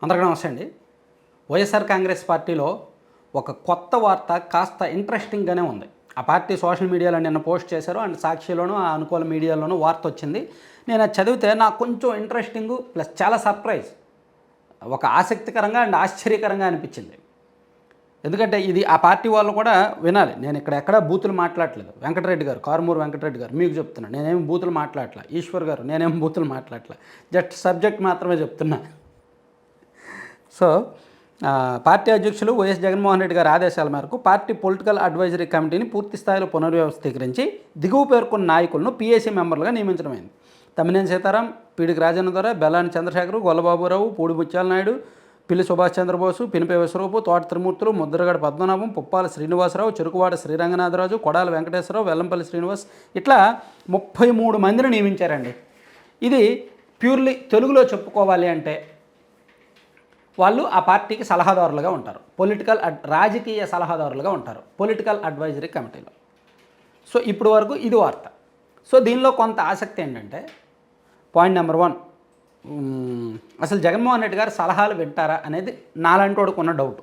అందరికీ నమస్తే అండి. వైఎస్ఆర్ కాంగ్రెస్ పార్టీలో ఒక కొత్త వార్త కాస్త ఇంట్రెస్టింగ్గానే ఉంది. ఆ పార్టీ సోషల్ మీడియాలో నిన్న పోస్ట్ చేశారు అండ్ సాక్షిలోను ఆ అనుకూల మీడియాలోనూ వార్త వచ్చింది. నేను అది చదివితే నాకు కొంచెం ఇంట్రెస్టింగు ప్లస్ చాలా సర్ప్రైజ్, ఒక ఆసక్తికరంగా అండ్ ఆశ్చర్యకరంగా అనిపించింది. ఎందుకంటే ఇది ఆ పార్టీ వాళ్ళు కూడా వినాలి. నేను ఇక్కడ ఎక్కడా బూతులు మాట్లాడట్లేదు. వెంకటరెడ్డి గారు, కారుమూరు వెంకటరెడ్డి గారు మీకు చెప్తున్నాను, నేనేం బూతులు మాట్లాడట్లా. ఈశ్వర్ గారు, నేనేం బూతులు మాట్లాడట్లా. జస్ట్ సబ్జెక్ట్ మాత్రమే చెప్తున్నా. సో పార్టీ అధ్యక్షులు వైఎస్ జగన్మోహన్ రెడ్డి గారి ఆదేశాల మేరకు పార్టీ పొలిటికల్ అడ్వైజరీ కమిటీని పూర్తి స్థాయిలో పునర్వ్యవస్థీకరించి దిగువ పేర్కొన్న నాయకులను పీఏసీ మెంబర్లుగా నియమించడమైంది. తమ్మినేని సీతారాం, పీడికి రాజన్న ద్వారా, బెల్లాని చంద్రశేఖర్, గొల్లబాబురావు, పూడి ముత్యాల నాయుడు, పిల్లి సుభాష్ చంద్రబోసు, పినిపే విశ్వరూపు, తోట త్రిమూర్తులు, ముద్రగడ పద్మనాభం, పుప్పాల శ్రీనివాసరావు, చెరుకువాడ శ్రీరంగనాథరాజు, కొడాల వెంకటేశ్వరరావు, వెల్లంపల్లి శ్రీనివాస్, ఇట్లా 33 మందిని నియమించారండి. ఇది ప్యూర్లీ తెలుగులో చెప్పుకోవాలి అంటే వాళ్ళు ఆ పార్టీకి సలహాదారులుగా ఉంటారు. రాజకీయ సలహాదారులుగా ఉంటారు పొలిటికల్ అడ్వైజరీ కమిటీలో. సో ఇప్పుడు వరకు ఇది వార్త. సో దీనిలో కొంత ఆసక్తి ఏంటంటే, పాయింట్ నెంబర్ 1, అసలు జగన్మోహన్ రెడ్డి గారు సలహాలు వింటారా అనేది నాలాంటోడుకు ఉన్న డౌట్.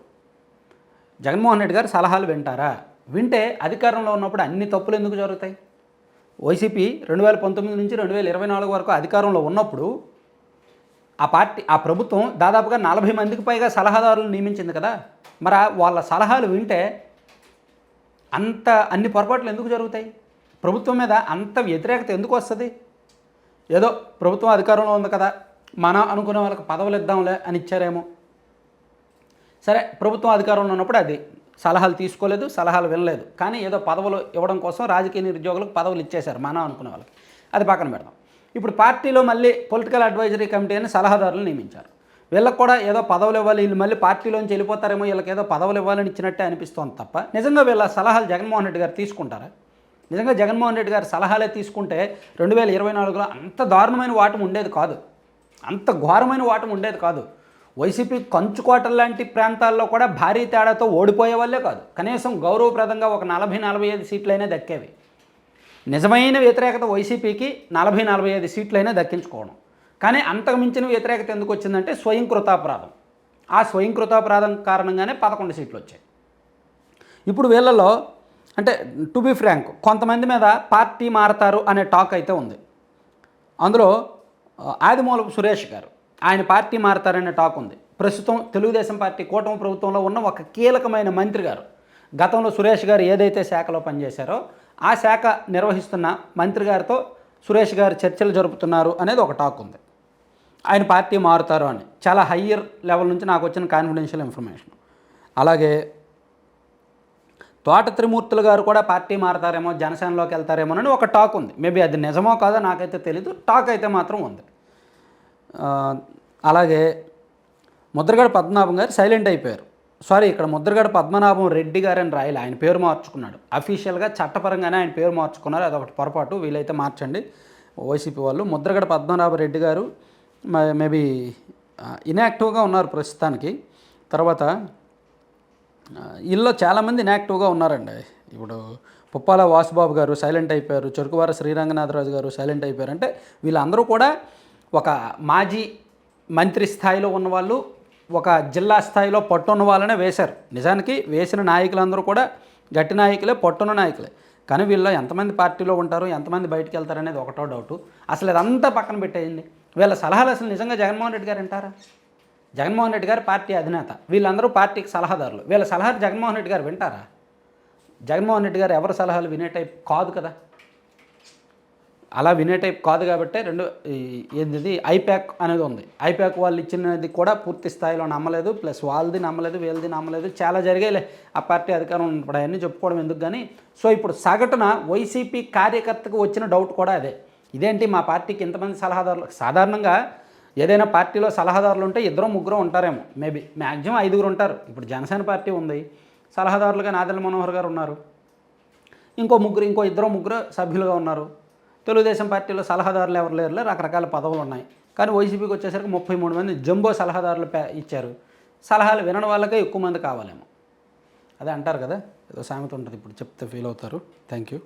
జగన్మోహన్ రెడ్డి గారు సలహాలు వింటారా? వింటే అధికారంలో ఉన్నప్పుడు అన్ని తప్పులు ఎందుకు జరుగుతాయి? వైసీపీ 2019 నుంచి 2024 వరకు అధికారంలో ఉన్నప్పుడు ఆ ప్రభుత్వం దాదాపుగా 40 మందికి పైగా సలహాదారులను నియమించింది కదా. మరి వాళ్ళ సలహాలు వింటే అన్ని పొరపాట్లు ఎందుకు జరుగుతాయి? ప్రభుత్వం మీద అంత వ్యతిరేకత ఎందుకు వస్తుంది? ఏదో ప్రభుత్వం అధికారంలో ఉంది కదా, మనం అనుకునే వాళ్ళకి పదవులు ఇద్దాంలే అని ఇచ్చారేమో. సరే, ప్రభుత్వం అధికారంలో ఉన్నప్పుడు అది సలహాలు తీసుకోలేదు, సలహాలు వినలేదు, కానీ ఏదో పదవులు ఇవ్వడం కోసం రాజకీయ నిరుద్యోగులకు పదవులు ఇచ్చేశారు మనం అనుకునే వాళ్ళకి. అది పక్కన పెడదాం. ఇప్పుడు పార్టీలో మళ్ళీ పొలిటికల్ అడ్వైజరీ కమిటీ అని సలహాదారులు నియమించారు. వీళ్ళకి కూడా ఏదో పదవులు ఇవ్వాలి, వీళ్ళు మళ్ళీ పార్టీలోంచి వెళ్ళిపోతారేమో, వీళ్ళకి ఏదో పదవులు ఇవ్వాలని ఇచ్చినట్టే అనిపిస్తోంది తప్ప నిజంగా వీళ్ళ సలహాలు జగన్మోహన్ రెడ్డి గారు తీసుకుంటారా? నిజంగా జగన్మోహన్ రెడ్డి గారు సలహాలే తీసుకుంటే 2024లో అంత దారుణమైన వాటం ఉండేది కాదు, అంత ఘోరమైన వాటం ఉండేది కాదు. వైసీపీ కంచుకోటల లాంటి ప్రాంతాల్లో కూడా భారీ తేడాతో ఓడిపోయే వాళ్ళే కాదు, కనీసం గౌరవప్రదంగా ఒక 40-45 సీట్లైనా దక్కేవి. నిజమైన వ్యతిరేకత వైసీపీకి 40-45 సీట్లైనా దక్కించుకోవడం. కానీ అంతకు మించిన వ్యతిరేకత ఎందుకు వచ్చిందంటే స్వయం కృతాపరాధం. ఆ స్వయం కృతాపరాధం కారణంగానే 11 సీట్లు వచ్చాయి. ఇప్పుడు వీళ్ళలో అంటే టు బి ఫ్రాంక్, కొంతమంది మీద పార్టీ మారతారు అనే టాక్ అయితే ఉంది. అందులో ఆదిమూలపు సురేష్ గారు, ఆయన పార్టీ మారతారనే టాక్ ఉంది. ప్రస్తుతం తెలుగుదేశం పార్టీ కూటమి ప్రభుత్వంలో ఉన్న ఒక కీలకమైన మంత్రి గారు, గతంలో సురేష్ గారు ఏదైతే శాఖలో పనిచేశారో ఆ శాఖ నిర్వహిస్తున్న మంత్రి గారితో సురేష్ గారు చర్చలు జరుపుతున్నారు అనేది ఒక టాక్ ఉంది. ఆయన పార్టీ మారుతారు అని చాలా హయ్యర్ లెవెల్ నుంచి నాకు వచ్చిన కాన్ఫిడెన్షియల్ ఇన్ఫర్మేషన్. అలాగే తోట త్రిమూర్తులు గారు కూడా పార్టీ మారతారేమో, జనసేనలోకి వెళ్తారేమో అని ఒక టాక్ ఉంది. మేబీ అది నిజమో కాదో నాకైతే తెలీదు, టాక్ అయితే మాత్రం ఉంది. అలాగే ముద్రగడ పద్మనాభం గారు సైలెంట్ అయిపోయారు. ఇక్కడ ముద్రగడ పద్మనాభం రెడ్డి గారు అని రాయాలి, ఆయన పేరు మార్చుకున్నాడు. అఫీషియల్గా చట్టపరంగానే ఆయన పేరు మార్చుకున్నారు, అదొకటి పొరపాటు. వీలైతే మార్చండి వైసీపీ వాళ్ళు. ముద్రగడ పద్మనాభ రెడ్డి గారు మేబీ ఇన్యాక్టివ్గా ఉన్నారు ప్రస్తుతానికి. తర్వాత వీళ్ళలో చాలామంది ఇన్యాక్టివ్గా ఉన్నారండి. ఇప్పుడు పుప్పాల వాసుబాబు గారు సైలెంట్ అయిపోయారు, చెరుకువార శ్రీరంగనాథరాజు గారు సైలెంట్ అయిపోయారు. అంటే వీళ్ళందరూ కూడా ఒక మాజీ మంత్రి స్థాయిలో ఉన్నవాళ్ళు, ఒక జిల్లా స్థాయిలో పట్టున్న వాళ్ళనే వేశారు. నిజానికి వేసిన నాయకులందరూ కూడా గట్టి నాయకులే, పట్టున్న నాయకులే. కానీ వీళ్ళు ఎంతమంది పార్టీలో ఉంటారు, ఎంతమంది బయటికి వెళ్తారు అనేది ఒకటో డౌటు. అసలు ఇదంతా పక్కన పెట్టేయండి. వీళ్ళ సలహాలు అసలు నిజంగా జగన్మోహన్ రెడ్డి గారు వింటారా? జగన్మోహన్ రెడ్డి గారు పార్టీ అధినేత, వీళ్ళందరూ పార్టీకి సలహాదారులు. వీళ్ళ సలహాలు జగన్మోహన్ రెడ్డి గారు వింటారా? జగన్మోహన్ రెడ్డి గారు ఎవరి సలహాలు వినే టైప్ కాదు కదా. అలా వినే టైప్ కాదు కాబట్టి ఏంటిది ఐప్యాక్ అనేది ఉంది. ఐప్యాక్ వాళ్ళు ఇచ్చినది కూడా పూర్తి స్థాయిలో నమ్మలేదు, ప్లస్ వాళ్ళది నమ్మలేదు, వీళ్ళది నమ్మలేదు. చాలా జరిగాయిలే ఆ పార్టీ అధికారం ఉన్నప్పుడు, అవన్నీ చెప్పుకోవడం ఎందుకు కానీ. సో ఇప్పుడు సగటున వైసీపీ కార్యకర్తకు వచ్చిన డౌట్ కూడా అదే. ఇదేంటి మా పార్టీకి ఇంతమంది సలహాదారులు? సాధారణంగా ఏదైనా పార్టీలో సలహాదారులు ఉంటే 2-3 ఉంటారేమో, మేబీ మ్యాక్సిమం 5 ఉంటారు. ఇప్పుడు జనసేన పార్టీ ఉంది, సలహాదారులుగా నాదెళ్ల మనోహర్ గారు ఉన్నారు, ఇంకో 2-3 సభ్యులుగా ఉన్నారు. తెలుగుదేశం పార్టీలో సలహాదారులు ఎవరు లేరులే, రకరకాల పదవులు ఉన్నాయి. కానీ వైసీపీకి వచ్చేసరికి 33 మంది జంబో సలహాదారులు ఇచ్చారు. సలహాలు వినడం వాళ్ళకే ఎక్కువ మంది కావాలేమో. అదే అంటారు కదా, ఏదో సామెత ఉంటుంది, ఇప్పుడు చెప్తే ఫీల్ అవుతారు. Thank you.